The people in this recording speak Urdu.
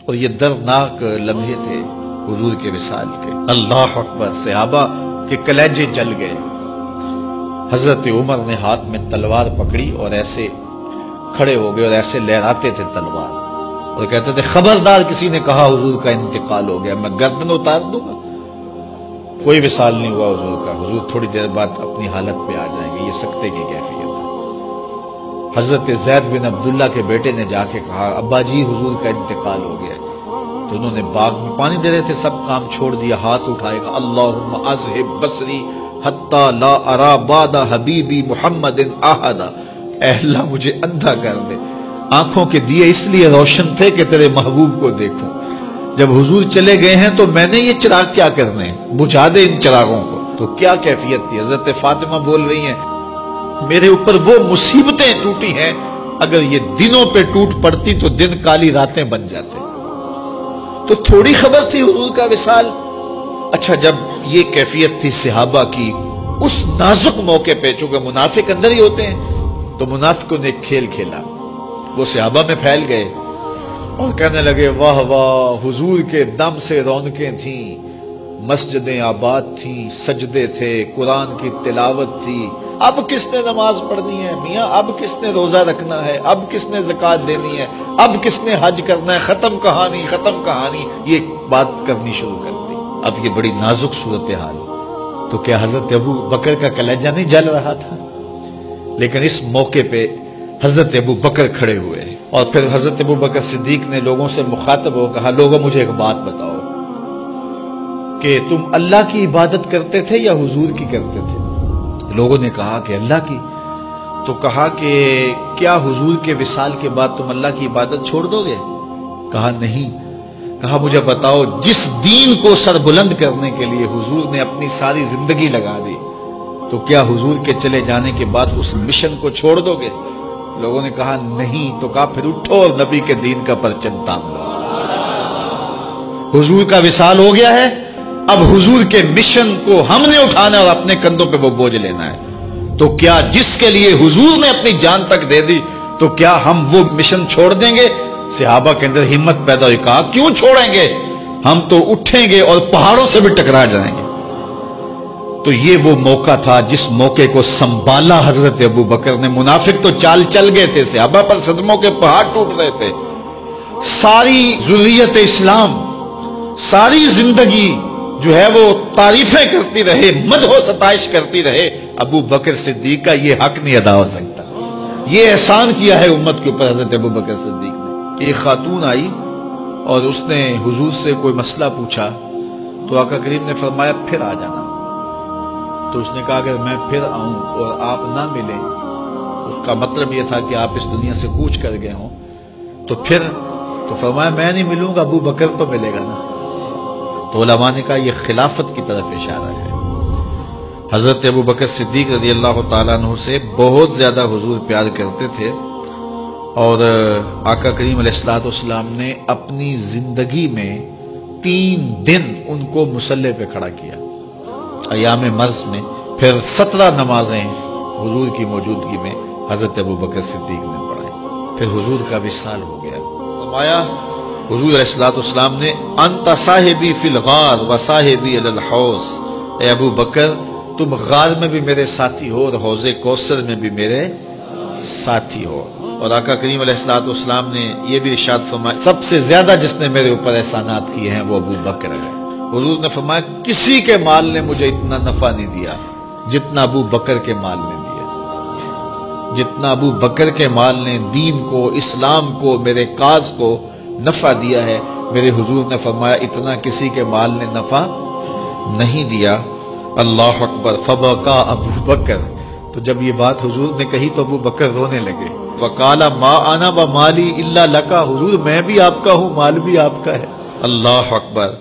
اور یہ دردناک لمحے تھے حضور کے وصال کے۔ اللہ اکبر، صحابہ کے کلیجے جل گئے۔ حضرت عمر نے ہاتھ میں تلوار پکڑی اور ایسے کھڑے ہو گئے اور ایسے لہراتے تھے تلوار اور کہتے تھے خبردار کسی نے کہا حضور کا انتقال ہو گیا میں گردن اتار دوں گا۔ کوئی وصال نہیں ہوا حضور کا، حضور تھوڑی دیر بعد اپنی حالت پہ آ جائیں گے، یہ سکتے کی کیفیت ہے۔ حضرت زید بن عبداللہ کے بیٹے نے جا کے کہا ابا جی حضور کا انتقال ہو گیا، تو انہوں نے باغ میں پانی دے رہے تھے، سب کام چھوڑ دیا، ہاتھ اٹھائے گا اللہم اذہب بصری حتی لا ارا بعد حبیبی محمد احدا، اے اللہ مجھے اندھا کر دے، آنکھوں کے دیے اس لیے روشن تھے کہ تیرے محبوب کو دیکھوں، جب حضور چلے گئے ہیں تو میں نے یہ چراغ کیا کرنے ہیں، بجھا دے ان چراغوں کو۔ تو کیا کیفیت تھی، حضرت فاطمہ بول رہی ہیں میرے اوپر وہ مصیبتیں ٹوٹی ہیں اگر یہ دنوں پہ ٹوٹ پڑتی تو دن کالی راتیں بن جاتے۔ تو تھوڑی خبر تھی حضور کا وصال۔ اچھا جب یہ کیفیت تھی صحابہ کی اس نازک موقع پہ، چونکہ منافق اندر ہی ہوتے ہیں، تو منافقوں نے ایک کھیل کھیلا، وہ صحابہ میں پھیل گئے اور کہنے لگے واہ واہ حضور کے دم سے رونقیں تھیں، مسجدیں آباد تھیں، سجدے تھے، قرآن کی تلاوت تھی، اب کس نے نماز پڑھنی ہے میاں، اب کس نے روزہ رکھنا ہے، اب کس نے زکوٰۃ دینی ہے، اب کس نے حج کرنا ہے، ختم کہانی ختم کہانی، یہ بات کرنی شروع کر دی۔ اب یہ بڑی نازک صورتحال، تو کیا حضرت ابو بکر کا کلیجہ نہیں جل رہا تھا؟ لیکن اس موقع پہ حضرت ابو بکر کھڑے ہوئے اور پھر حضرت ابو بکر صدیق نے لوگوں سے مخاطب ہو کہا لوگوں مجھے ایک بات بتاؤ کہ تم اللہ کی عبادت کرتے تھے یا حضور کی کرتے تھے؟ لوگوں نے کہا کہ اللہ کی۔ تو کہا کہ کیا حضور کے وصال کے بعد تم اللہ کی عبادت چھوڑ دو گے؟ کہا نہیں۔ کہا مجھے بتاؤ جس دین کو سر بلند کرنے کے لیے حضور نے اپنی ساری زندگی لگا دی، تو کیا حضور کے چلے جانے کے بعد اس مشن کو چھوڑ دو گے؟ لوگوں نے کہا نہیں۔ تو کہا پھر اٹھو اور نبی کے دین کا پرچم تام لو۔ حضور کا وصال ہو گیا ہے، اب حضور کے مشن کو ہم نے اٹھانا اور اپنے کندھوں پہ وہ بوجھ لینا ہے۔ تو کیا جس کے لیے حضور نے اپنی جان تک دے دی، تو کیا ہم وہ مشن چھوڑ دیں گے؟ صحابہ کے اندر ہمت پیدا ہوئی، کہا کیوں چھوڑیں گے، ہم تو اٹھیں گے اور پہاڑوں سے بھی ٹکرا جائیں گے۔ تو یہ وہ موقع تھا جس موقع کو سنبھالا حضرت ابو بکر نے۔ منافق تو چال چل گئے تھے، صحابہ پر صدموں کے پہاڑ ٹوٹ رہے تھے، ساری ذریت اسلام ساری زندگی جو ہے وہ تعریفیں کرتی رہے، مدح و ستائش کرتی رہے، ابو بکر صدیق کا یہ حق نہیں ادا ہو سکتا۔ یہ احسان کیا ہے امت کے اوپر حضرت ابو بکر صدیق نے۔ ایک خاتون آئی اور اس نے حضور سے کوئی مسئلہ پوچھا، تو آقا کریم نے فرمایا پھر آ جانا۔ تو اس نے کہا اگر میں پھر آؤں اور آپ نہ ملیں، اس کا مطلب یہ تھا کہ آپ اس دنیا سے کوچ کر گئے ہوں، تو پھر تو فرمایا میں نہیں ملوں گا، ابو بکر تو ملے گا نا۔ تو علماء نے کہا یہ خلافت کی طرف اشارہ ہے۔ حضرت ابو بکر صدیق رضی اللہ تعالیٰ عنہ سے بہت زیادہ حضور پیار کرتے تھے، اور آقا کریم علیہ السلام نے اپنی زندگی میں 3 دن ان کو مصلی پہ کھڑا کیا ایام مرض میں، پھر 17 نمازیں حضور کی موجودگی میں حضرت ابو بکر صدیق نے پڑھائی، پھر حضور کا وصال ہو گیا۔ فرمایا حضور علیہ السلام نے انت صاحبی فی الغار و صاحبی علی الحوض، اے ابو بکر تم غار میں بھی میرے ساتھی ہو اور حوض کوثر میں بھی میرے ساتھی ہو۔ اور آقا کریم علیہ السلام نے یہ بھی ارشاد فرمایا سب سے زیادہ جس نے میرے اوپر احسانات کیے ہیں وہ ابو بکر ہے۔ حضور نے فرمایا کسی کے مال نے مجھے اتنا نفع نہیں دیا جتنا ابو بکر کے مال نے دیا، جتنا ابو بکر کے مال نے دین کو، اسلام کو، میرے کاز کو نفع دیا ہے، میرے حضور نے فرمایا اتنا کسی کے مال نے نفع نہیں دیا۔ اللہ اکبر۔ فبکا ابو بکر، تو جب یہ بات حضور نے کہی تو ابو بکر رونے لگے۔ وقال ما انا ومالی الا لک، حضور میں بھی آپ کا ہوں، مال بھی آپ کا ہے۔ اللہ اکبر۔